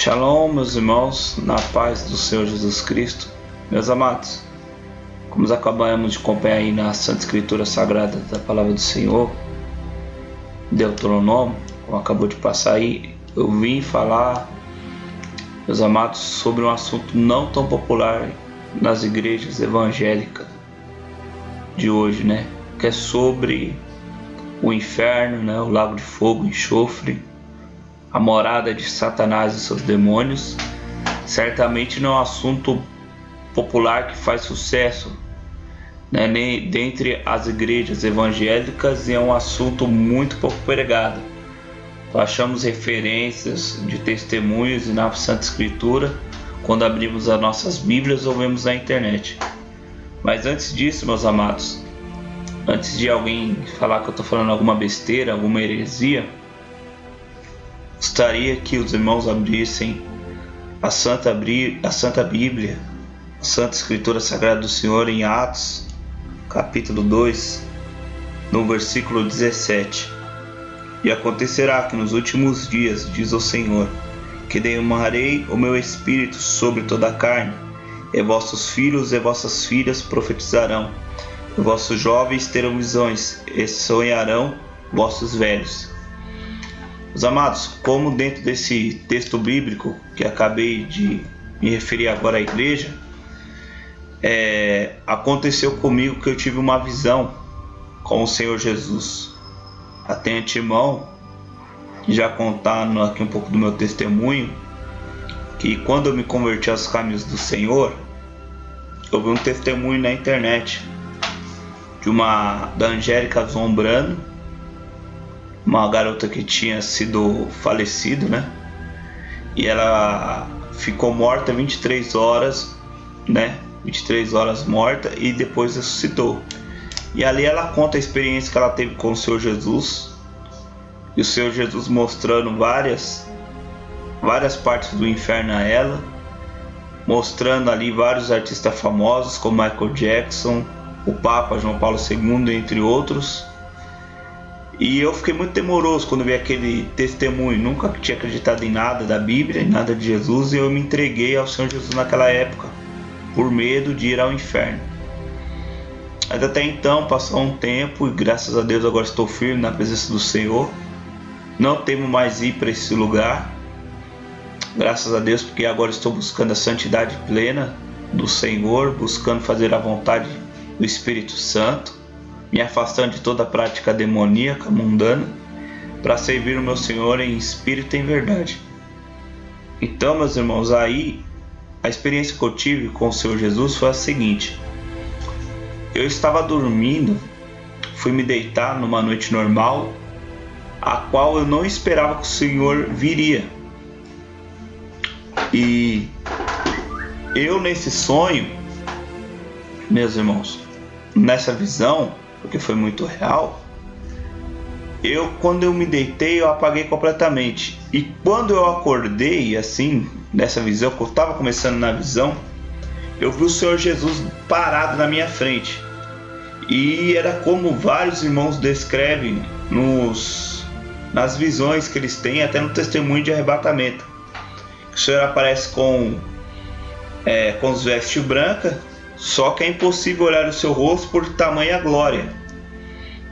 Shalom, meus irmãos, na paz do Senhor Jesus Cristo. Meus amados, como acabamos de acompanhar aí na Santa Escritura Sagrada da Palavra do Senhor, Deuteronômio, como acabou de passar aí, eu vim falar, meus amados, sobre um assunto não tão popular nas igrejas evangélicas de hoje, né? Que é sobre o inferno, né? O lago de fogo, enxofre, a morada de Satanás e seus demônios. Certamente não é um assunto popular que faz sucesso, né, nem dentre as igrejas evangélicas, e é um assunto muito pouco pregado. Então, achamos referências de testemunhos na Santa Escritura quando abrimos as nossas Bíblias ou vemos na internet. Mas antes disso, meus amados, antes de alguém falar que eu estou falando alguma besteira, alguma heresia, gostaria que os irmãos abrissem a Santa Bíblia, a Santa Escritura Sagrada do Senhor, em Atos, capítulo 2, no versículo 17. E acontecerá que nos últimos dias, diz o Senhor, que derramarei o meu espírito sobre toda a carne, e vossos filhos e vossas filhas profetizarão, e vossos jovens terão visões, e sonharão vossos velhos. Meus amados, como dentro desse texto bíblico que acabei de me referir agora à igreja, aconteceu comigo que eu tive uma visão com o Senhor Jesus. Até antemão, já contando aqui um pouco do meu testemunho, que quando eu me converti aos caminhos do Senhor, eu vi um testemunho na internet da Angélica Zombrano, uma garota que tinha sido falecida, né? E ela ficou morta 23 horas, né? 23 horas morta, e depois ressuscitou. E ali ela conta a experiência que ela teve com o Senhor Jesus, e o Senhor Jesus mostrando várias partes do inferno a ela, mostrando ali vários artistas famosos como Michael Jackson, o Papa João Paulo II, entre outros. E eu fiquei muito temoroso quando vi aquele testemunho. Nunca tinha acreditado em nada da Bíblia, em nada de Jesus, e eu me entreguei ao Senhor Jesus naquela época, por medo de ir ao inferno. Mas até então passou um tempo, e graças a Deus agora estou firme na presença do Senhor. Não temo mais ir para esse lugar, graças a Deus, porque agora estou buscando a santidade plena do Senhor, buscando fazer a vontade do Espírito Santo, me afastando de toda a prática demoníaca, mundana, para servir o meu Senhor em espírito e em verdade. Então, meus irmãos, aí a experiência que eu tive com o Senhor Jesus foi a seguinte: eu estava dormindo, fui me deitar numa noite normal, a qual eu não esperava que o Senhor viria. E eu, nesse sonho, meus irmãos, nessa visão, porque foi muito real, quando eu me deitei, eu apaguei completamente. E quando eu acordei, assim, nessa visão, que eu estava começando na visão, eu vi o Senhor Jesus parado na minha frente. E era como vários irmãos descrevem nas visões que eles têm, até no testemunho de arrebatamento. O Senhor aparece com os vestes brancas, só que é impossível olhar o seu rosto por tamanha glória.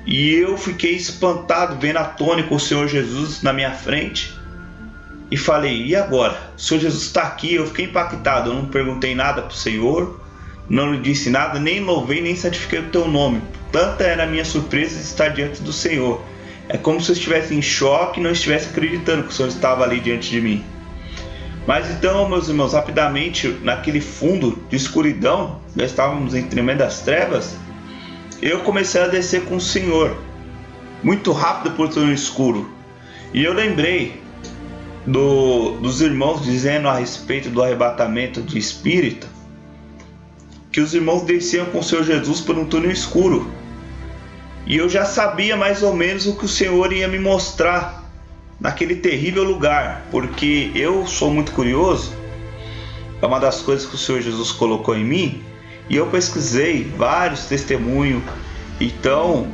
E eu fiquei espantado, vendo atônito o Senhor Jesus na minha frente, e falei: e agora? O Senhor Jesus está aqui. Eu fiquei impactado, eu não perguntei nada para o Senhor, não lhe disse nada, nem louvei, nem santifiquei o teu nome. Tanta era a minha surpresa de estar diante do Senhor. É como se eu estivesse em choque e não estivesse acreditando que o Senhor estava ali diante de mim. Mas então, meus irmãos, rapidamente, naquele fundo de escuridão, nós estávamos em tremendas trevas, eu comecei a descer com o Senhor, muito rápido por todo o escuro. E eu lembrei dos irmãos dizendo a respeito do arrebatamento de espírito, que os irmãos desciam com o Senhor Jesus por um túnel escuro. E eu já sabia mais ou menos o que o Senhor ia me mostrar naquele terrível lugar, porque eu sou muito curioso, é uma das coisas que o Senhor Jesus colocou em mim, e eu pesquisei vários testemunhos. Então,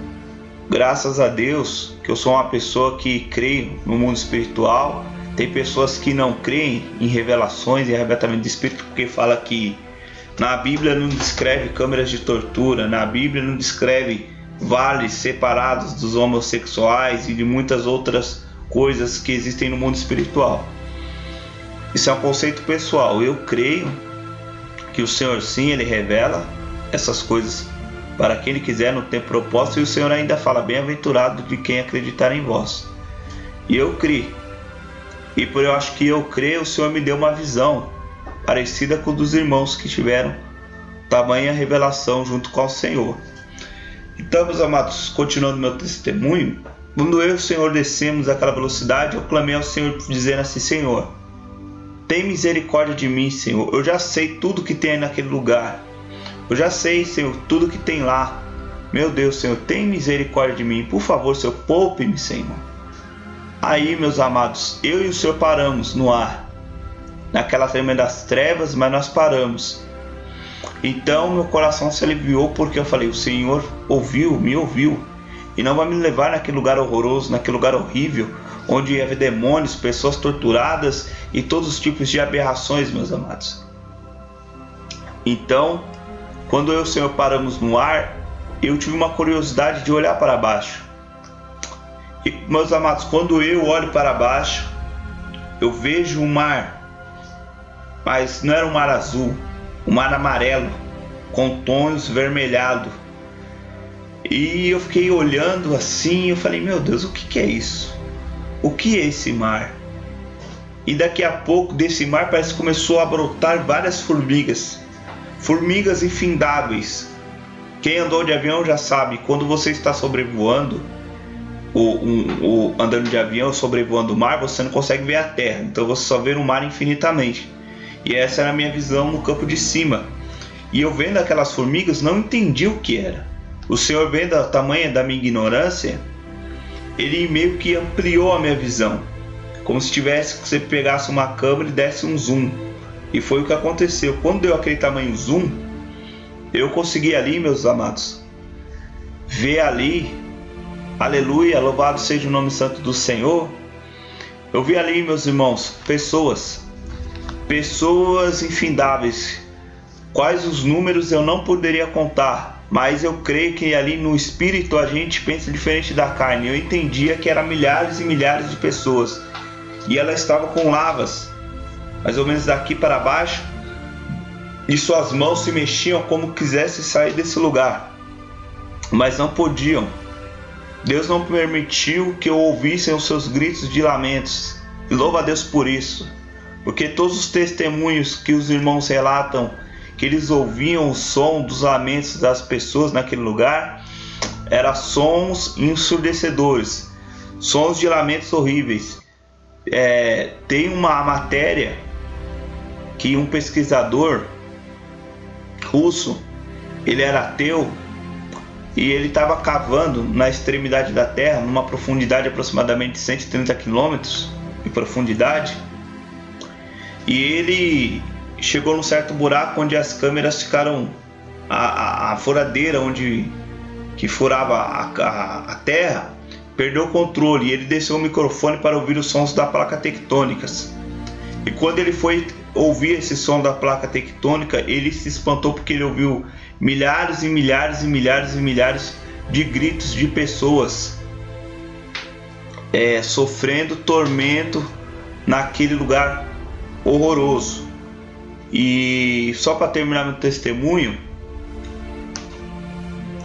graças a Deus, que eu sou uma pessoa que creio no mundo espiritual, Tem pessoas que não creem em revelações e arrebatamento de espírito porque fala que na Bíblia não descreve câmeras de tortura, na Bíblia não descreve vales separados dos homossexuais e de muitas outras coisas que existem no mundo espiritual. Isso é um conceito pessoal. Eu creio que o Senhor sim, Ele revela essas coisas para quem Ele quiser no tempo proposto, e o Senhor ainda fala: bem-aventurado de quem acreditar em vós. E eu criei. E por eu acho que eu creio, o Senhor me deu uma visão parecida com a dos irmãos que tiveram tamanha revelação junto com o Senhor. Então, meus amados, continuando meu testemunho, quando eu e o Senhor descemos àquela velocidade, eu clamei ao Senhor dizendo assim: Senhor, tem misericórdia de mim, Senhor. Eu já sei tudo que tem aí naquele lugar. Eu já sei, Senhor, tudo que tem lá. Meu Deus, Senhor, tem misericórdia de mim. Por favor, Senhor, poupe-me, Senhor. Aí, meus amados, eu e o Senhor paramos no ar, naquelas tremendas trevas, mas nós paramos. Então meu coração se aliviou, porque eu falei: o Senhor ouviu, me ouviu, e não vai me levar naquele lugar horroroso, naquele lugar horrível, onde havia demônios, pessoas torturadas e todos os tipos de aberrações, meus amados. Então, quando eu e o Senhor paramos no ar, eu tive uma curiosidade de olhar para baixo. E, meus amados, quando eu olho para baixo, eu vejo um mar, mas não era um mar azul, um mar amarelo, com tons vermelhados. E eu fiquei olhando assim, eu falei: meu Deus, o que é isso? O que é esse mar? E daqui a pouco desse mar parece que começou a brotar várias formigas, formigas infindáveis. Quem andou de avião já sabe, quando você está sobrevoando, andando de avião, sobrevoando o mar, você não consegue ver a terra, então você só vê o mar infinitamente. E essa era a minha visão no campo de cima. E eu vendo aquelas formigas, não entendi o que era. O Senhor, vendo o tamanho da minha ignorância, Ele meio que ampliou a minha visão, como se você pegasse uma câmera e desse um zoom. E foi o que aconteceu. Quando deu aquele tamanho zoom, eu consegui ali, meus amados, ver ali, aleluia, louvado seja o nome santo do Senhor. Eu vi ali, meus irmãos, pessoas infindáveis, quais os números eu não poderia contar, mas eu creio que ali no espírito a gente pensa diferente da carne. Eu entendia que eram milhares e milhares de pessoas, e elas estavam com lavas, mais ou menos daqui para baixo, e suas mãos se mexiam como quisessem sair desse lugar, mas não podiam. Deus não permitiu que eu ouvisse os seus gritos de lamentos, e louva a Deus por isso, porque todos os testemunhos que os irmãos relatam, que eles ouviam o som dos lamentos das pessoas naquele lugar, eram sons ensurdecedores, sons de lamentos horríveis. Tem uma matéria que um pesquisador russo, ele era ateu, e ele estava cavando na extremidade da Terra, numa profundidade de aproximadamente 130 quilômetros de profundidade, e ele chegou num certo buraco onde as câmeras ficaram, a furadeira que furava a terra perdeu o controle, e ele desceu o microfone para ouvir os sons da placa tectônicas. E quando ele foi ouvir esse som da placa tectônica, ele se espantou, porque ele ouviu milhares e milhares e milhares e milhares de gritos de pessoas sofrendo tormento naquele lugar horroroso. E só para terminar meu testemunho,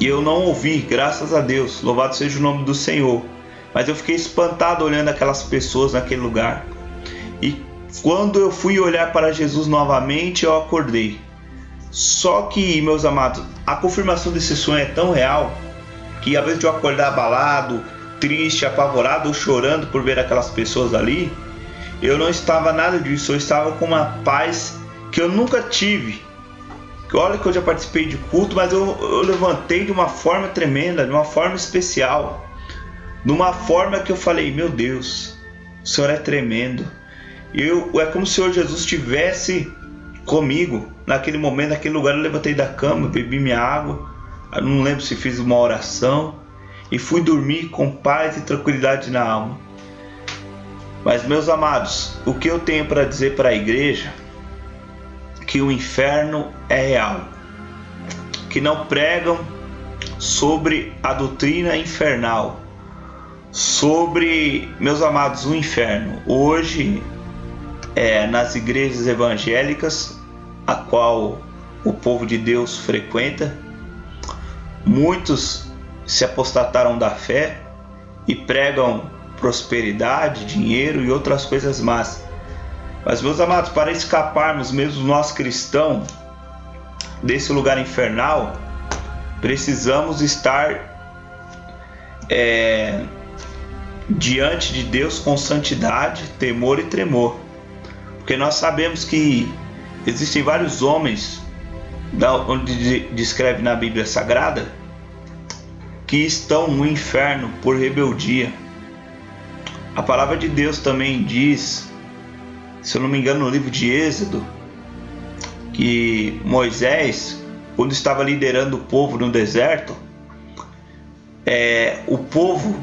eu não ouvi, graças a Deus, louvado seja o nome do Senhor, mas eu fiquei espantado olhando aquelas pessoas naquele lugar. E quando eu fui olhar para Jesus novamente, eu acordei. Só que, meus amados, a confirmação desse sonho é tão real que, ao invés de eu acordar abalado, triste, apavorado ou chorando por ver aquelas pessoas ali, eu não estava nada disso. Eu estava com uma paz que eu nunca tive. Olha que eu já participei de culto, mas eu levantei de uma forma tremenda, de uma forma especial, de uma forma que eu falei: meu Deus, o Senhor é tremendo. É como se o Senhor Jesus estivesse comigo naquele momento, naquele lugar. Eu levantei da cama, bebi minha água, eu não lembro se fiz uma oração, e fui dormir com paz e tranquilidade na alma. Mas, meus amados, o que eu tenho para dizer para a igreja? Que o inferno é real. Que não pregam sobre a doutrina infernal, sobre, meus amados, o inferno. Hoje, nas igrejas evangélicas, a qual o povo de Deus frequenta, muitos se apostataram da fé e pregam prosperidade, dinheiro e outras coisas más. Mas, meus amados, para escaparmos mesmo nós cristãos desse lugar infernal, precisamos estar diante de Deus com santidade, temor e tremor. Porque nós sabemos que existem vários homens, onde descreve na Bíblia Sagrada, que estão no inferno por rebeldia. A palavra de Deus também diz, se eu não me engano, no livro de Êxodo, que Moisés, quando estava liderando o povo no deserto, o povo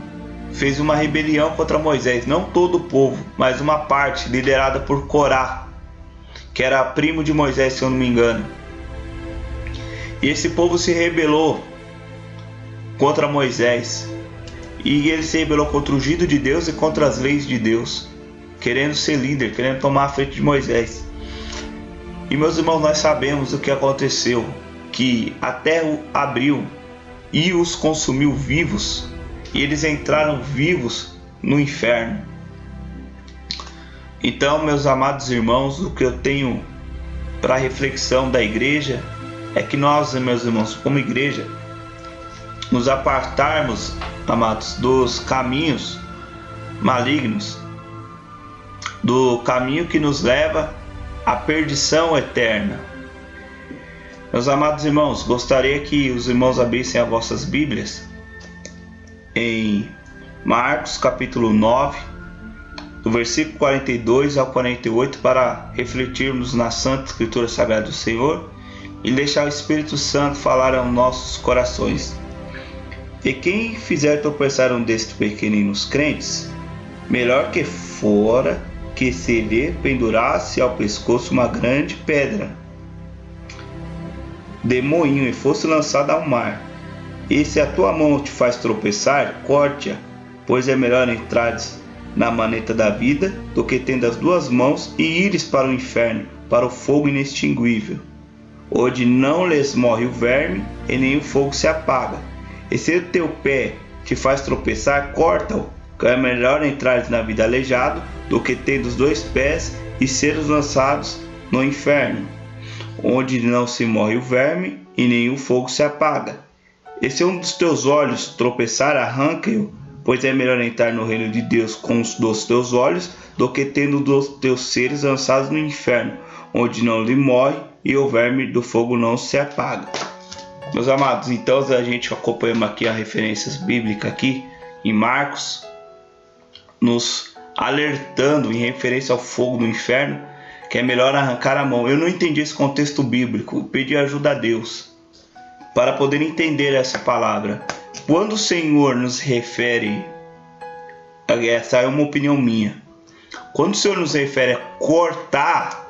fez uma rebelião contra Moisés. Não todo o povo, mas uma parte liderada por Corá, que era primo de Moisés, se eu não me engano. E esse povo se rebelou contra Moisés. E ele se rebelou contra o ungido de Deus e contra as leis de Deus, querendo ser líder, querendo tomar a frente de Moisés. E, meus irmãos, nós sabemos o que aconteceu, que a terra abriu e os consumiu vivos, e eles entraram vivos no inferno. Então, meus amados irmãos, o que eu tenho para a reflexão da igreja é que nós, meus irmãos, como igreja, nos apartarmos, amados, dos caminhos malignos, do caminho que nos leva à perdição eterna. Meus amados irmãos, gostaria que os irmãos abrissem as vossas Bíblias em Marcos capítulo 9, do versículo 42 ao 48, para refletirmos na Santa Escritura Sagrada do Senhor e deixar o Espírito Santo falar aos nossos corações. E quem fizer tropeçar um destes pequeninos crentes, melhor que fora que se lhe pendurasse ao pescoço uma grande pedra de moinho e fosse lançada ao mar. E se a tua mão te faz tropeçar, corte-a, pois é melhor entrares na maneta da vida do que tendo as duas mãos e ires para o inferno, para o fogo inextinguível, onde não lhes morre o verme e nem o fogo se apaga. E se o teu pé te faz tropeçar, corta-o, que é melhor entrares na vida aleijado do que tendo os dois pés e seres lançados no inferno, onde não se morre o verme e nem o fogo se apaga. E se um dos teus olhos tropeçar, arranca-o, pois é melhor entrar no reino de Deus com os dos teus olhos do que tendo dos teus seres lançados no inferno, onde não lhe morre e o verme do fogo não se apaga. Meus amados, então a gente acompanha aqui as referências bíblicas aqui em Marcos, nos alertando em referência ao fogo do inferno, que é melhor arrancar a mão. Eu não entendi esse contexto bíblico, pedi ajuda a Deus para poder entender essa palavra. Quando o Senhor nos refere, essa é uma opinião minha, quando o Senhor nos refere a cortar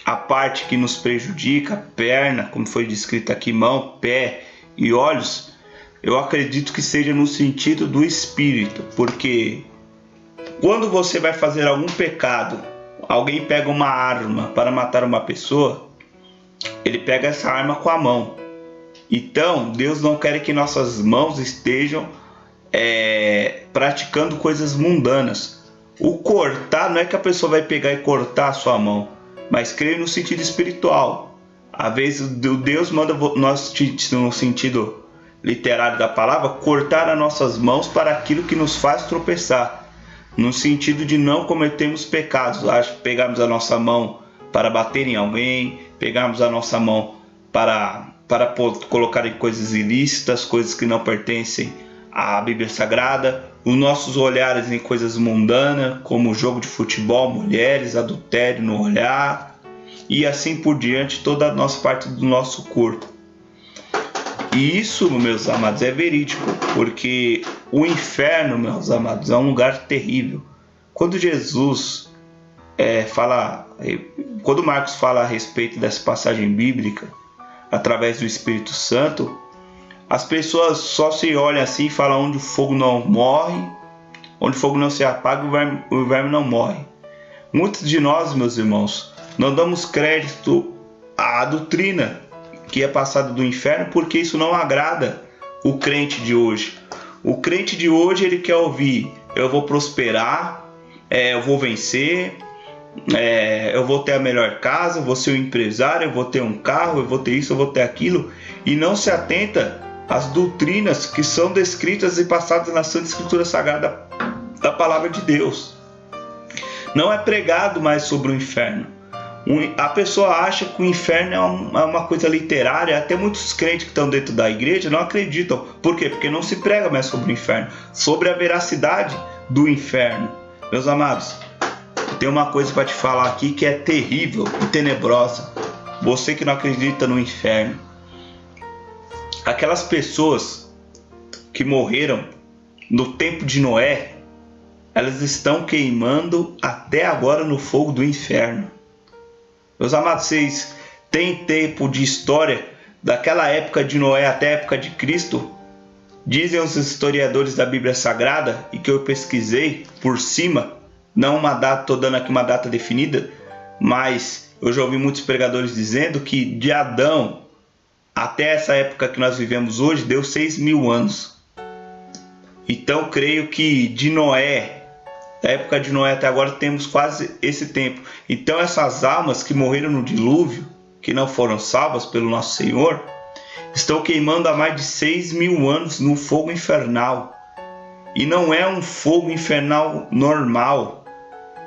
a parte que nos prejudica, perna, como foi descrito aqui, mão, pé e olhos, eu acredito que seja no sentido do espírito, porque quando você vai fazer algum pecado, alguém pega uma arma para matar uma pessoa, ele pega essa arma com a mão. Então, Deus não quer que nossas mãos estejam praticando coisas mundanas. O cortar não é que a pessoa vai pegar e cortar a sua mão, mas creio no sentido espiritual. Às vezes Deus manda nós, no sentido literário da palavra, cortar as nossas mãos para aquilo que nos faz tropeçar, no sentido de não cometermos pecados. Pegarmos a nossa mão para bater em alguém, pegarmos a nossa mão para colocar em coisas ilícitas, coisas que não pertencem à Bíblia Sagrada, os nossos olhares em coisas mundanas, como jogo de futebol, mulheres, adultério no olhar, e assim por diante, toda a nossa parte do nosso corpo. E isso, meus amados, é verídico, porque o inferno, meus amados, é um lugar terrível. quando Jesus quando Marcos fala a respeito dessa passagem bíblica, através do Espírito Santo, as pessoas só se olham assim e falam onde o fogo não morre, onde o fogo não se apaga, o verme não morre. Muitos de nós, meus irmãos, não damos crédito à doutrina que é passada do inferno, porque isso não agrada o crente de hoje. O crente de hoje, ele quer ouvir: eu vou prosperar, eu vou vencer, eu vou ter a melhor casa, eu vou ser um empresário, eu vou ter um carro, eu vou ter isso, eu vou ter aquilo, e não se atenta às doutrinas que são descritas e passadas na Santa Escritura Sagrada da Palavra de Deus. Não é pregado mais sobre o inferno. A pessoa acha que o inferno é uma coisa literária. Até muitos crentes que estão dentro da igreja não acreditam. Por quê? Porque não se prega mais sobre o inferno, sobre a veracidade do inferno. Meus amados, tem uma coisa para te falar aqui que é terrível e tenebrosa. Você que não acredita no inferno, aquelas pessoas que morreram no tempo de Noé, elas estão queimando até agora no fogo do inferno. Meus amados, vocês têm tempo de história daquela época de Noé até a época de Cristo? Dizem os historiadores da Bíblia Sagrada, e que eu pesquisei por cima, não uma data, estou dando aqui uma data definida, mas eu já ouvi muitos pregadores dizendo que de Adão até essa época que nós vivemos hoje deu 6.000 anos. Então creio que de Noé, da época de Noé até agora, temos quase esse tempo. Então essas almas que morreram no dilúvio, que não foram salvas pelo nosso Senhor, estão queimando há mais de 6.000 anos no fogo infernal. E não é um fogo infernal normal.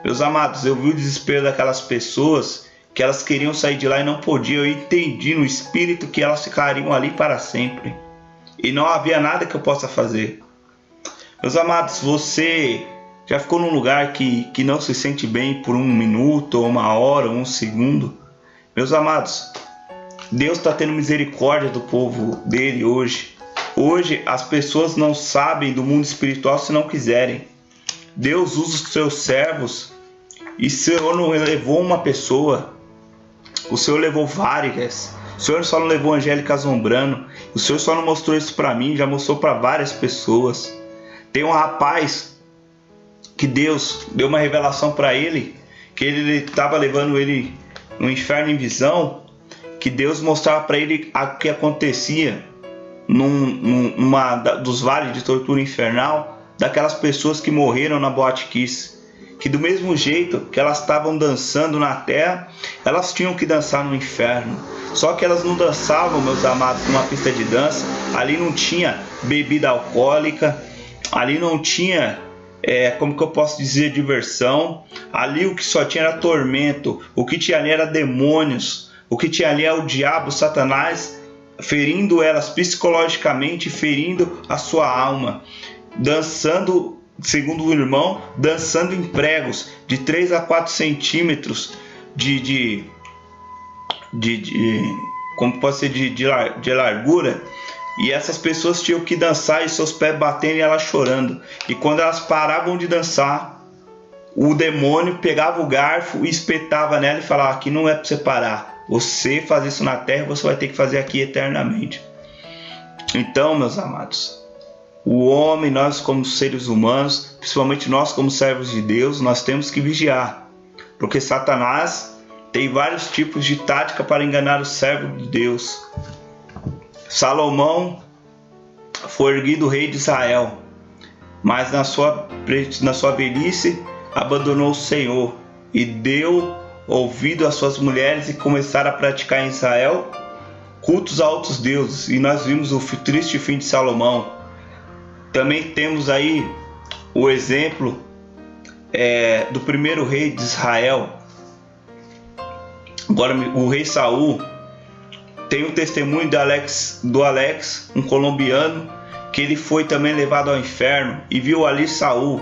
Meus amados, eu vi o desespero daquelas pessoas que elas queriam sair de lá e não podiam. Eu entendi no espírito que elas ficariam ali para sempre. E não havia nada que eu possa fazer. Meus amados, você já ficou num lugar que não se sente bem por 1 minuto, ou 1 hora, ou 1 segundo? Meus amados, Deus está tendo misericórdia do povo dele hoje. Hoje as pessoas não sabem do mundo espiritual se não quiserem. Deus usa os seus servos, e o Senhor não levou uma pessoa, o Senhor levou várias. O Senhor só não levou a Angélica Zombrano, o Senhor só não mostrou isso para mim, já mostrou para várias pessoas. Tem um rapaz que Deus deu uma revelação para ele, que ele estava levando ele no inferno em visão, que Deus mostrava para ele o que acontecia numa dos vales de tortura infernal, daquelas pessoas que morreram na Boate Kiss, que do mesmo jeito que elas estavam dançando na terra, elas tinham que dançar no inferno. Só que elas não dançavam, meus amados, numa pista de dança. Ali não tinha bebida alcoólica, ali não tinha, como que eu posso dizer, diversão. Ali o que só tinha era tormento, o que tinha ali era demônios, o que tinha ali é o diabo, Satanás, ferindo elas psicologicamente, ferindo a sua alma, dançando, segundo o irmão, dançando em pregos de 3 a 4 centímetros como pode ser de largura, e essas pessoas tinham que dançar e seus pés batendo e elas chorando. E quando elas paravam de dançar, o demônio pegava o garfo e espetava nela e falava: aqui não é para você parar, você faz isso na terra, você vai ter que fazer aqui eternamente. Então, meus amados, o homem, nós como seres humanos, principalmente nós como servos de Deus, nós temos que vigiar, porque Satanás tem vários tipos de tática para enganar o servo de Deus. Salomão foi erguido rei de Israel, mas na sua velhice abandonou o Senhor e deu ouvido às suas mulheres e começaram a praticar em Israel cultos a outros deuses. E nós vimos o triste fim de Salomão. Também temos aí o exemplo do primeiro rei de Israel. Agora, o rei Saul, tem um testemunho do Alex, um colombiano, que ele foi também levado ao inferno e viu ali Saul.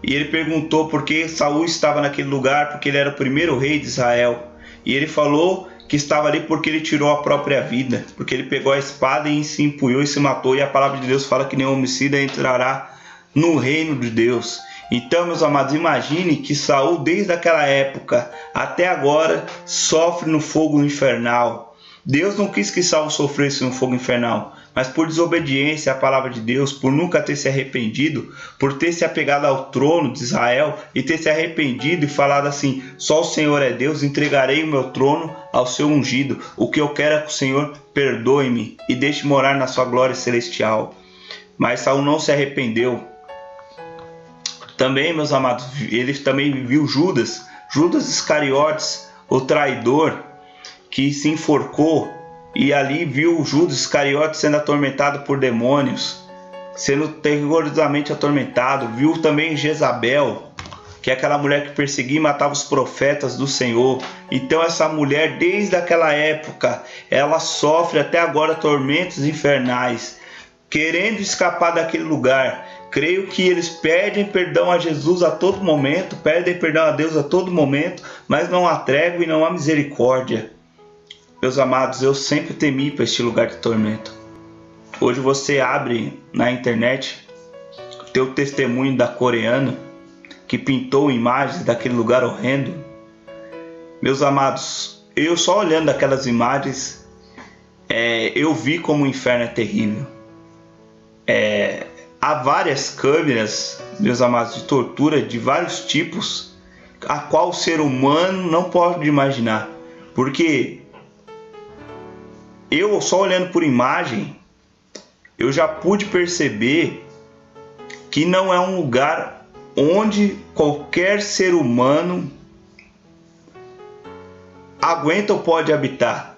E ele perguntou por que Saul estava naquele lugar, porque ele era o primeiro rei de Israel. E ele falou que estava ali porque ele tirou a própria vida, porque ele pegou a espada e se empunhou e se matou. E a palavra de Deus fala que nenhum homicida entrará no reino de Deus. Então, meus amados, imagine que Saul, desde aquela época até agora, sofre no fogo infernal. Deus não quis que Saul sofresse no fogo infernal, mas por desobediência à palavra de Deus, por nunca ter se arrependido, por ter se apegado ao trono de Israel e ter se arrependido e falado assim: só o Senhor é Deus, entregarei o meu trono ao seu ungido. O que eu quero é que o Senhor perdoe-me e deixe morar na sua glória celestial. Mas Saul não se arrependeu. Também, meus amados, ele também viu Judas Iscariotes, o traidor, que se enforcou, e ali viu Judas Iscariotes sendo atormentado por demônios, sendo terrorizosamente atormentado. Viu também Jezabel, que é aquela mulher que perseguia e matava os profetas do Senhor. Então essa mulher, desde aquela época, ela sofre até agora tormentos infernais, querendo escapar daquele lugar. Creio que eles pedem perdão a Jesus a todo momento, pedem perdão a Deus a todo momento, mas não há trégua e não há misericórdia. Meus amados, eu sempre temi para este lugar de tormento. Hoje você abre na internet teu testemunho da coreana que pintou imagens daquele lugar horrendo. Meus amados, eu só olhando aquelas imagens, eu vi como o inferno é terrível. Há várias câmeras, meus amados, de tortura de vários tipos, a qual o ser humano não pode imaginar. Porque eu só olhando por imagem, eu já pude perceber que não é um lugar onde qualquer ser humano aguenta ou pode habitar.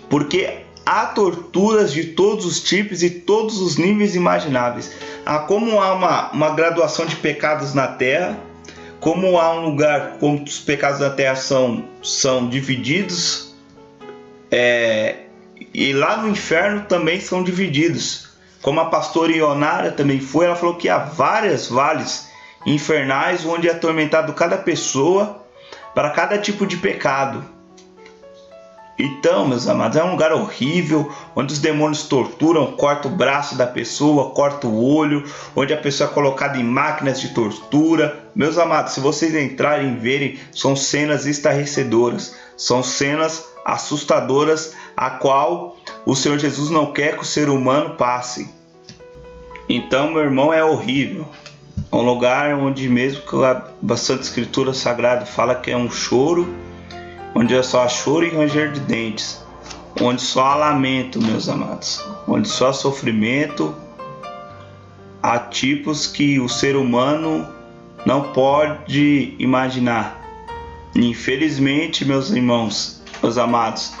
Porque há torturas de todos os tipos e todos os níveis imagináveis. Como há uma graduação de pecados na terra, como há um lugar como os pecados da terra são divididos, e lá no inferno também são divididos. Como a pastora Ionara também foi, ela falou que há vários vales infernais onde é atormentado cada pessoa para cada tipo de pecado. Então, meus amados, é um lugar horrível, onde os demônios torturam, cortam o braço da pessoa, cortam o olho, onde a pessoa é colocada em máquinas de tortura. Meus amados, se vocês entrarem e verem, são cenas estarrecedoras, são cenas assustadoras, a qual o Senhor Jesus não quer que o ser humano passe. Então, meu irmão, é horrível. É um lugar onde, mesmo que a Santa Escritura Sagrada fala que é um choro, onde é só choro e ranger de dentes, onde só há lamento, meus amados, onde só há sofrimento. Há tipos que o ser humano não pode imaginar. Infelizmente, meus irmãos, meus amados,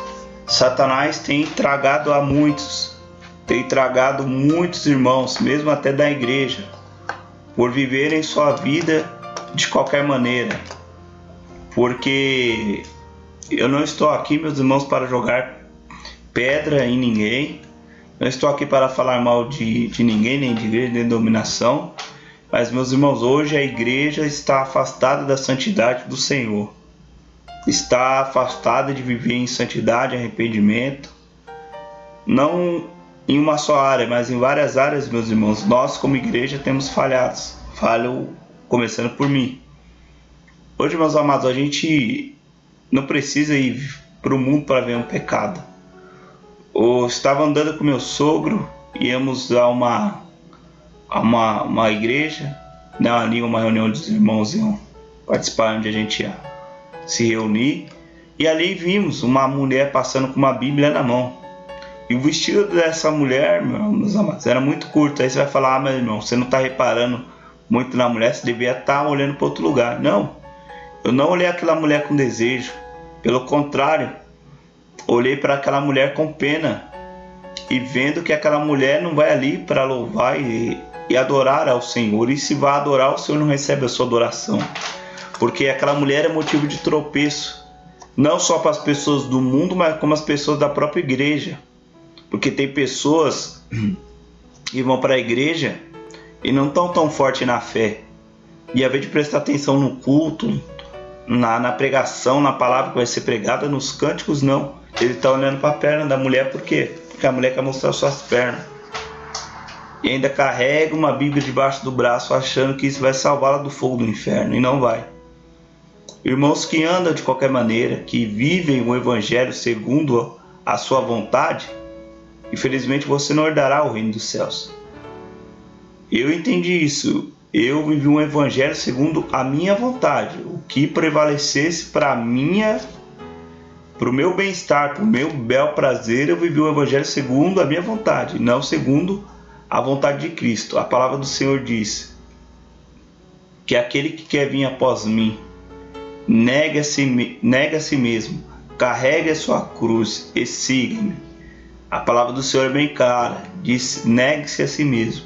Satanás tem tragado a muitos, tem tragado muitos irmãos, mesmo até da igreja, por viverem sua vida de qualquer maneira. Porque eu não estou aqui, meus irmãos, para jogar pedra em ninguém. Não estou aqui para falar mal de ninguém, nem de igreja, nem de dominação. Mas, meus irmãos, hoje a igreja está afastada da santidade do Senhor. Está afastada de viver em santidade e arrependimento. Não em uma só área, mas em várias áreas, meus irmãos. Nós, como igreja, temos falhado. Falho começando por mim. Hoje, meus amados, a gente não precisa ir para o mundo para ver um pecado. Eu estava andando com meu sogro, íamos a uma igreja, ali uma reunião onde os irmãos iam participar, onde a gente ia se reunir, e ali vimos uma mulher passando com uma Bíblia na mão. E o vestido dessa mulher, meus amados, era muito curto. Aí você vai falar: meu irmão, você não está reparando muito na mulher, você devia estar olhando para outro lugar. Não, eu não olhei aquela mulher com desejo. Pelo contrário, olhei para aquela mulher com pena, e vendo que aquela mulher não vai ali para louvar e adorar ao Senhor. E se vai adorar, o Senhor não recebe a sua adoração, porque aquela mulher é motivo de tropeço, não só para as pessoas do mundo, mas como as pessoas da própria igreja. Porque tem pessoas que vão para a igreja e não estão tão fortes na fé, e ao invés de prestar atenção no culto, na pregação, na palavra que vai ser pregada, nos cânticos, não. Ele está olhando para a perna da mulher. Por quê? Porque a mulher quer mostrar suas pernas. e ainda carrega uma Bíblia debaixo do braço achando que isso vai salvá-la do fogo do inferno, e não vai. Irmãos que andam de qualquer maneira, que vivem o Evangelho segundo a sua vontade, infelizmente você não herdará o reino dos céus. Eu entendi isso. Eu vivi um Evangelho segundo a minha vontade. O que prevalecesse para o meu bem-estar, para o meu bel prazer, eu vivi o Evangelho segundo a minha vontade, não segundo a vontade de Cristo. A palavra do Senhor diz que aquele que quer vir após mim, nega a si mesmo, carregue a sua cruz e siga-me. A palavra do Senhor é bem clara, diz: negue-se a si mesmo,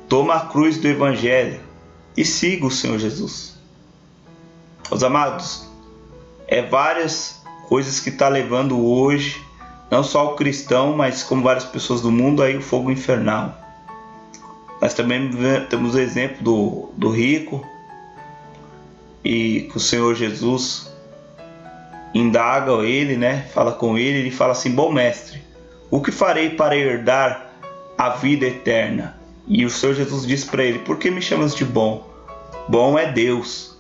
toma a cruz do Evangelho e siga o Senhor Jesus. Meus amados, várias coisas que está levando hoje, não só o cristão, mas como várias pessoas do mundo, aí o fogo infernal. Nós também temos o exemplo do rico, e que o Senhor Jesus indaga ele, fala com ele, ele fala assim: bom mestre, o que farei para herdar a vida eterna? E o Senhor Jesus diz para ele: por que me chamas de bom? Bom é Deus.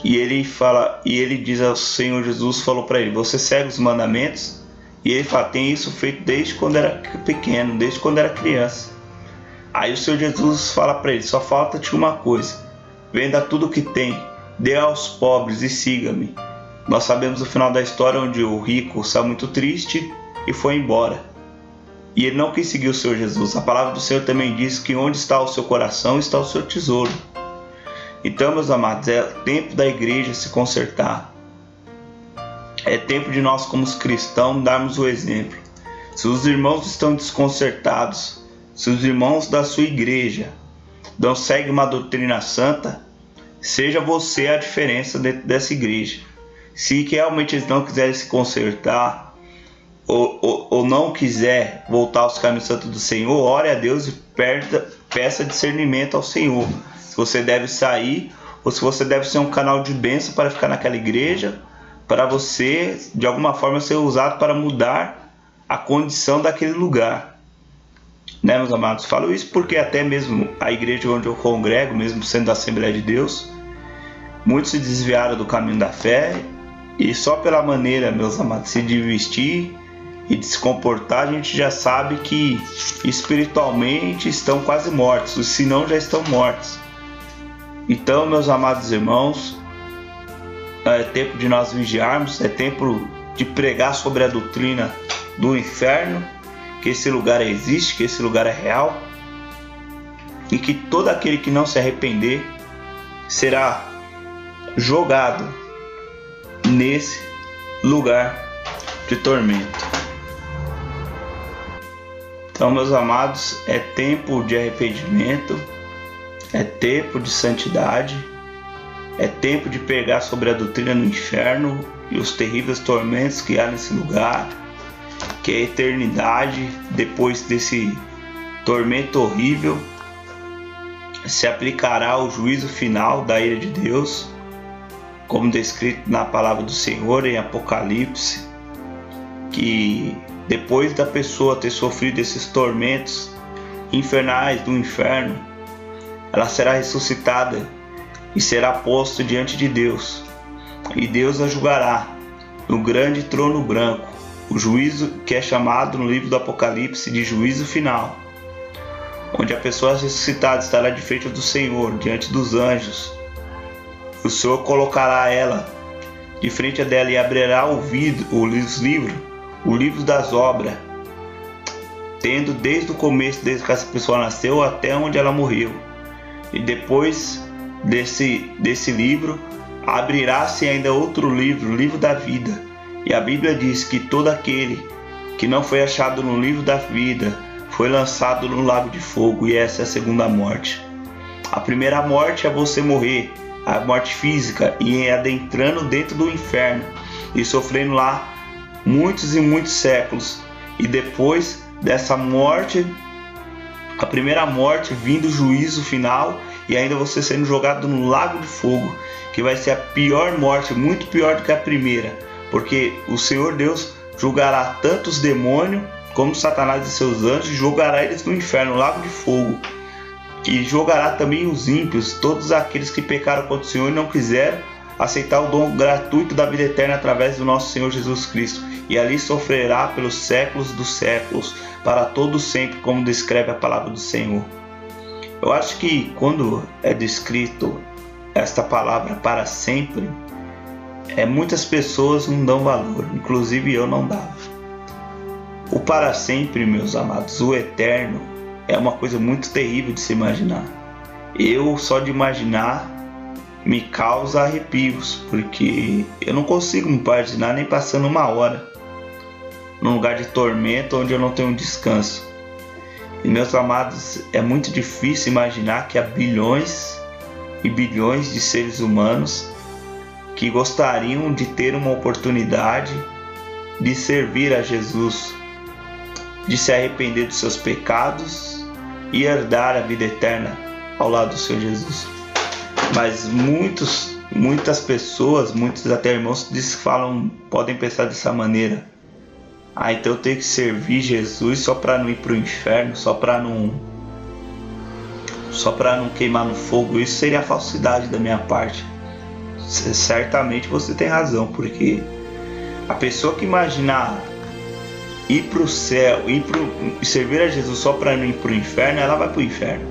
E ele diz ao Senhor Jesus, falou para ele: você segue os mandamentos? E ele fala: tem isso feito desde quando era pequeno, desde quando era criança. Aí o Senhor Jesus fala para ele: só falta-te uma coisa, venda tudo o que tem, dê aos pobres e siga-me. Nós sabemos o final da história, onde o rico saiu muito triste e foi embora. E ele não quis seguir o Senhor Jesus. A palavra do Senhor também diz que onde está o seu coração está o seu tesouro. Então, meus amados, é tempo da igreja se consertar. É tempo de nós, como os cristãos, darmos o exemplo. Se os irmãos estão desconcertados, se os irmãos da sua igreja não seguem uma doutrina santa, seja você a diferença dentro dessa igreja. Se realmente eles não quiserem se consertar, ou não quiser voltar aos caminhos santos do Senhor, ore a Deus e peça discernimento ao Senhor. Se você deve sair, ou se você deve ser um canal de bênção para ficar naquela igreja, para você, de alguma forma, ser usado para mudar a condição daquele lugar. Meus amados? Falo isso porque até mesmo a igreja onde eu congrego, mesmo sendo da Assembleia de Deus, muitos se desviaram do caminho da fé, e só pela maneira, meus amados, de vestir e de se comportar, a gente já sabe que espiritualmente estão quase mortos, se não já estão mortos. Então, meus amados irmãos, é tempo de nós vigiarmos, é tempo de pregar sobre a doutrina do inferno, que esse lugar existe, que esse lugar é real, e que todo aquele que não se arrepender será jogado nesse lugar de tormento. Então, meus amados, é tempo de arrependimento, é tempo de santidade, é tempo de pregar sobre a doutrina do inferno e os terríveis tormentos que há nesse lugar, que é a eternidade. Depois desse tormento horrível, se aplicará o juízo final da ira de Deus, como descrito na palavra do Senhor em Apocalipse, que depois da pessoa ter sofrido esses tormentos infernais do inferno, ela será ressuscitada e será posta diante de Deus, e Deus a julgará no grande trono branco, o juízo que é chamado no livro do Apocalipse de juízo final, onde a pessoa ressuscitada estará de frente do Senhor, diante dos anjos. O Senhor colocará ela de frente dela e abrirá o livro das obras, tendo desde o começo, desde que essa pessoa nasceu até onde ela morreu. E depois desse livro, abrirá-se ainda outro livro, o livro da vida. E a Bíblia diz que todo aquele que não foi achado no livro da vida foi lançado no lago de fogo, e essa é a segunda morte. A primeira morte é você morrer, a morte física, e adentrando dentro do inferno e sofrendo lá muitos e muitos séculos. E depois dessa morte, a primeira morte, vindo o juízo final, e ainda você sendo jogado no lago de fogo, que vai ser a pior morte, muito pior do que a primeira, porque o Senhor Deus julgará tanto os demônios como Satanás e seus anjos, jogará eles no inferno, no lago de fogo. E jogará também os ímpios, todos aqueles que pecaram contra o Senhor e não quiseram aceitar o dom gratuito da vida eterna através do nosso Senhor Jesus Cristo. E ali sofrerá pelos séculos dos séculos, para todo sempre, como descreve a palavra do Senhor. Eu acho que quando é descrito esta palavra para sempre, muitas pessoas não dão valor, inclusive eu não dava. O para sempre, meus amados, o eterno, é uma coisa muito terrível de se imaginar. Eu, só de imaginar, me causa arrepios, porque eu não consigo me imaginar nem passando uma hora num lugar de tormento onde eu não tenho descanso. E, meus amados, é muito difícil imaginar que há bilhões e bilhões de seres humanos que gostariam de ter uma oportunidade de servir a Jesus, de se arrepender dos seus pecados e herdar a vida eterna ao lado do Senhor Jesus. Mas muitas pessoas, muitos até irmãos podem pensar dessa maneira: então eu tenho que servir Jesus só para não ir para o inferno, só para não queimar no fogo. Isso seria a falsidade da minha parte. Certamente você tem razão, porque a pessoa que imaginar ir para o céu, e servir a Jesus só para não ir para o inferno, ela vai para o inferno.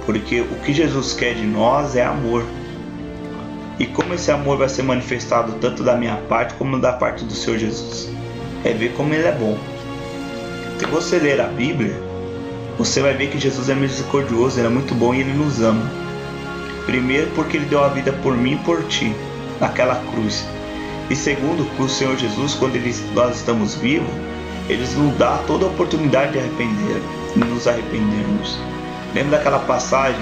Porque o que Jesus quer de nós é amor. E como esse amor vai ser manifestado tanto da minha parte como da parte do Senhor Jesus? É ver como Ele é bom. Se você ler a Bíblia, você vai ver que Jesus é misericordioso, Ele é muito bom e Ele nos ama. Primeiro, porque Ele deu a vida por mim e por ti, naquela cruz. E segundo, que o Senhor Jesus, quando nós estamos vivos, Ele nos dá toda a oportunidade de nos arrependermos. Lembra daquela passagem,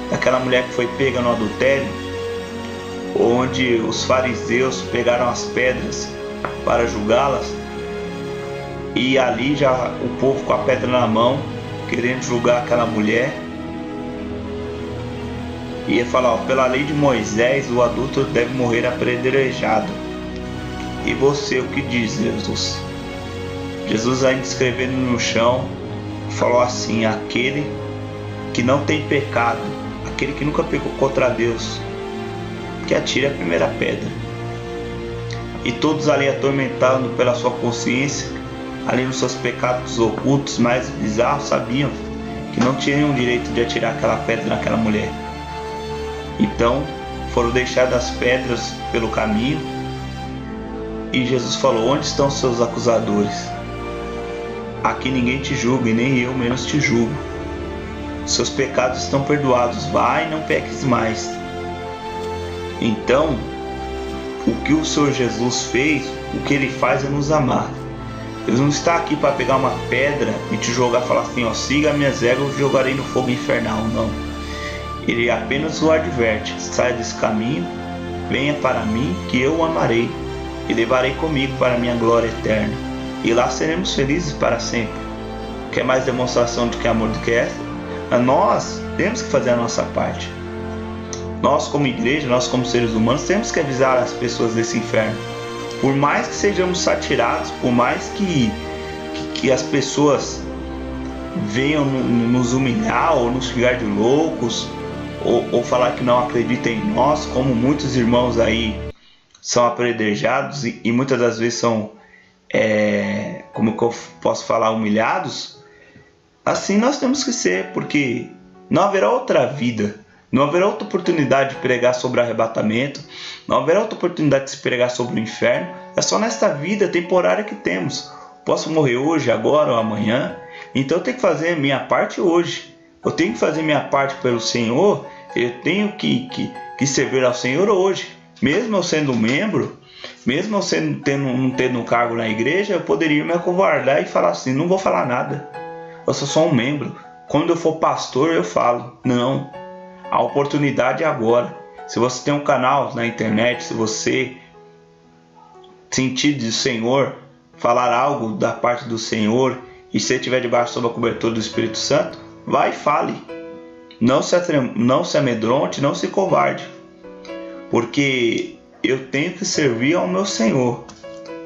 daquela mulher que foi pega no adultério, onde os fariseus pegaram as pedras para julgá-las, e ali já o povo com a pedra na mão, querendo julgar aquela mulher, e ele fala: pela lei de Moisés, o adúltero deve morrer apedrejado. E você, o que diz, Jesus? Jesus, ainda escrevendo no chão, falou assim: aquele que não tem pecado, aquele que nunca pecou contra Deus, que atire a primeira pedra. E todos ali, atormentando pela sua consciência, ali nos seus pecados ocultos mais bizarros, sabiam que não tinham direito de atirar aquela pedra naquela mulher. Então foram deixadas as pedras pelo caminho, e Jesus falou: onde estão seus acusadores? Aqui ninguém te julga, e nem eu menos te julgo. Seus pecados estão perdoados, vai e não peques mais. Então, o que o Senhor Jesus fez, o que Ele faz é nos amar. Ele não está aqui para pegar uma pedra e te jogar e falar assim: siga minhas regras, eu jogarei no fogo infernal. Não. Ele apenas o adverte: saia desse caminho, venha para mim, que eu o amarei e levarei comigo para a minha glória eterna. E lá seremos felizes para sempre. Quer mais demonstração de que amor do que essa? Nós temos que fazer a nossa parte. Nós, como igreja, nós como seres humanos, temos que avisar as pessoas desse inferno. Por mais que sejamos satirados, por mais que as pessoas venham nos humilhar ou nos xingar de loucos, ou falar que não acreditam em nós, como muitos irmãos aí são apedrejados e muitas das vezes são, como que eu posso falar, humilhados. Assim nós temos que ser, porque não haverá outra vida, não haverá outra oportunidade de pregar sobre arrebatamento, não haverá outra oportunidade de se pregar sobre o inferno. É só nesta vida temporária que temos. Posso morrer hoje, agora ou amanhã, então eu tenho que fazer a minha parte hoje. Eu tenho que fazer minha parte pelo Senhor, eu tenho que servir ao Senhor hoje. Mesmo eu sendo membro, mesmo eu não tendo um cargo na igreja, eu poderia me acovardar e falar assim: não vou falar nada, eu sou só um membro. Quando eu for pastor eu falo. Não, a oportunidade é agora. Se você tem um canal na internet, se você sentir do Senhor, falar algo da parte do Senhor, e se estiver debaixo sob a cobertura do Espírito Santo, vai e fale. Não se amedronte, não se covarde, porque eu tenho que servir ao meu Senhor.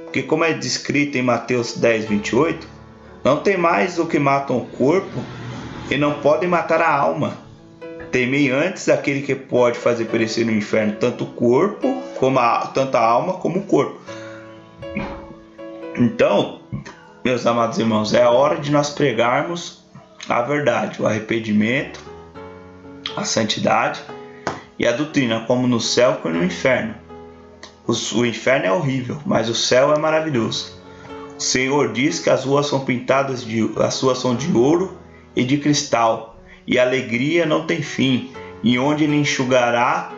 Porque como é descrito em Mateus 10, 28, Não temais o que matam o corpo e não podem matar a alma. Temei antes aquele que pode fazer perecer no inferno tanto o corpo, tanto a alma como o corpo. Então, meus amados irmãos, é a hora de nós pregarmos a verdade, o arrependimento, a santidade e a doutrina, como no céu como no inferno. O inferno é horrível, mas o céu é maravilhoso. O Senhor diz que as ruas são pintadas as ruas são de ouro e de cristal, e a alegria não tem fim, e onde Ele enxugará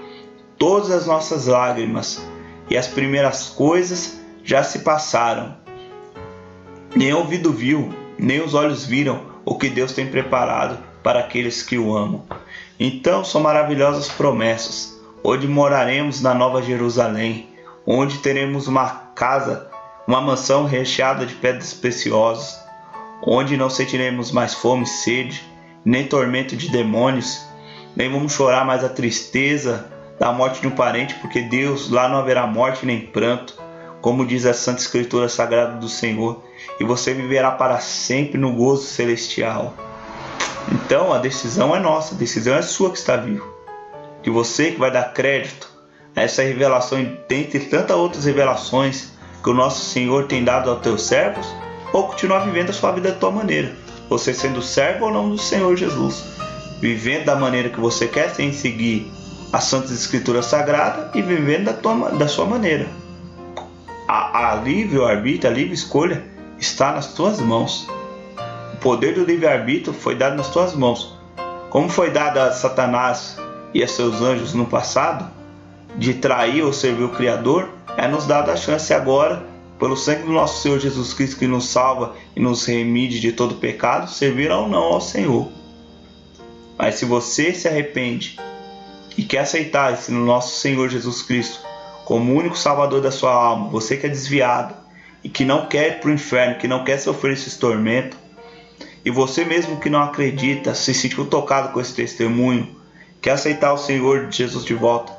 todas as nossas lágrimas, e as primeiras coisas já se passaram. Nem o ouvido viu, nem os olhos viram o que Deus tem preparado para aqueles que o amam. Então são maravilhosas promessas, onde moraremos na Nova Jerusalém, onde teremos uma casa, uma mansão recheada de pedras preciosas, onde não sentiremos mais fome e sede, nem tormento de demônios, nem vamos chorar mais a tristeza da morte de um parente, porque Deus, lá não haverá morte nem pranto, como diz a Santa Escritura Sagrada do Senhor, e você viverá para sempre no gozo celestial. Então a decisão é nossa, a decisão é sua que está vivo. De você que vai dar crédito a essa revelação, dentre tantas outras revelações que o nosso Senhor tem dado aos teus servos, ou continuar vivendo a sua vida da tua maneira, você sendo servo ou não do Senhor Jesus, vivendo da maneira que você quer, sem seguir as Santas Escrituras Sagradas e vivendo da sua maneira. A livre-arbítrio, a livre escolha está nas tuas mãos. O poder do livre-arbítrio foi dado nas tuas mãos. Como foi dado a Satanás e a seus anjos no passado, de trair ou servir o Criador, é nos dado a chance agora, pelo sangue do nosso Senhor Jesus Cristo, que nos salva e nos remide de todo pecado, servir ou não ao Senhor. Mas se você se arrepende e quer aceitar esse nosso Senhor Jesus Cristo como o único salvador da sua alma, você que é desviado e que não quer ir para o inferno, que não quer sofrer esses tormentos, e você mesmo que não acredita, se sentiu tocado com esse testemunho, quer aceitar o Senhor Jesus de volta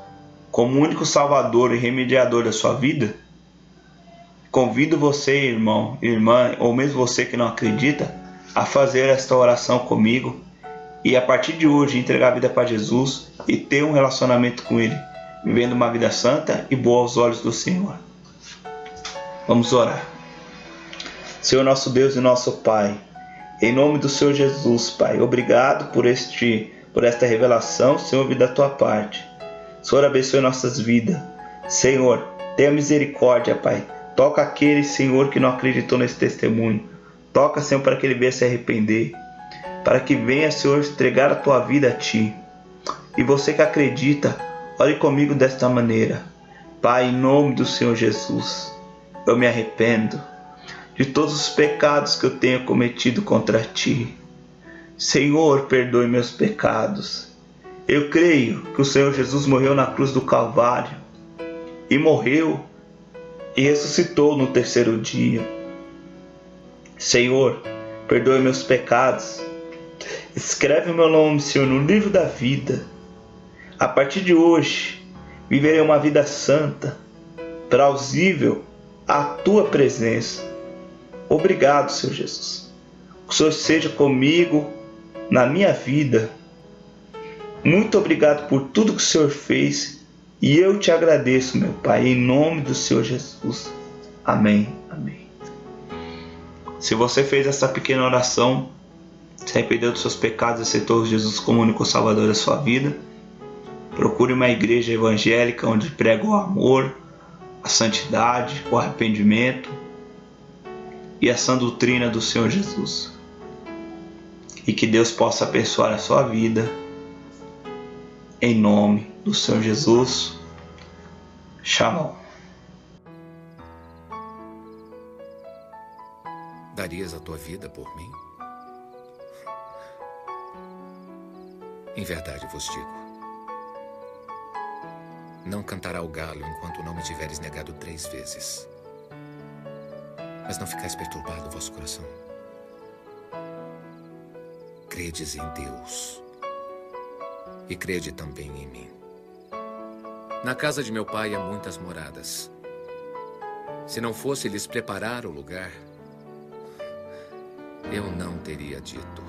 como o único salvador e remediador da sua vida, convido você, irmão, irmã, ou mesmo você que não acredita, a fazer esta oração comigo e a partir de hoje entregar a vida para Jesus e ter um relacionamento com Ele, vivendo uma vida santa e boa aos olhos do Senhor. Vamos orar. Senhor nosso Deus e nosso Pai, em nome do Senhor Jesus, Pai, obrigado por esta revelação, Senhor, vida da tua parte. Senhor, abençoe nossas vidas. Senhor, tenha misericórdia, Pai. Toca aquele, Senhor, que não acreditou nesse testemunho. Toca, Senhor, para que ele venha se arrepender. Para que venha, Senhor, entregar a tua vida a Ti. E você que acredita, ore comigo desta maneira. Pai, em nome do Senhor Jesus, eu me arrependo de todos os pecados que eu tenho cometido contra Ti. Senhor, perdoe meus pecados. Eu creio que o Senhor Jesus morreu na cruz do Calvário e morreu e ressuscitou no terceiro dia. Senhor, perdoe meus pecados. Escreve o meu nome, Senhor, no livro da vida. A partir de hoje, viverei uma vida santa, plausível à Tua presença. Obrigado, Senhor Jesus. Que o Senhor seja comigo na minha vida. Muito obrigado por tudo que o Senhor fez e eu te agradeço, meu Pai, em nome do Senhor Jesus. Amém. Amém. Se você fez essa pequena oração, se arrependeu dos seus pecados e aceitou Jesus como único salvador da sua vida, procure uma igreja evangélica onde prega o amor, a santidade, o arrependimento e a sã doutrina do Senhor Jesus. E que Deus possa abençoar a sua vida. Em nome do Senhor Jesus. Shalom. Darias a tua vida por mim? Em verdade vos digo, não cantará o galo enquanto não me tiveres negado 3 vezes. Mas não ficais perturbado o vosso coração. Credes em Deus e crede também em mim. Na casa de meu pai há muitas moradas. Se não fosse lhes preparar o lugar, eu não teria dito.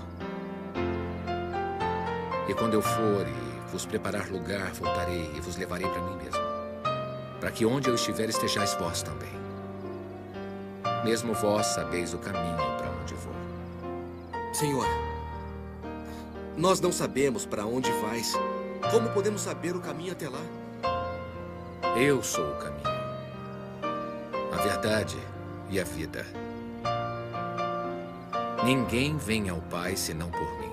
E quando eu for e vos preparar lugar, voltarei e vos levarei para mim mesmo, para que onde eu estiver estejais vós também. Mesmo vós sabeis o caminho para onde vou. Senhor, nós não sabemos para onde vais. Como podemos saber o caminho até lá? Eu sou o caminho, a verdade e a vida. Ninguém vem ao Pai senão por mim.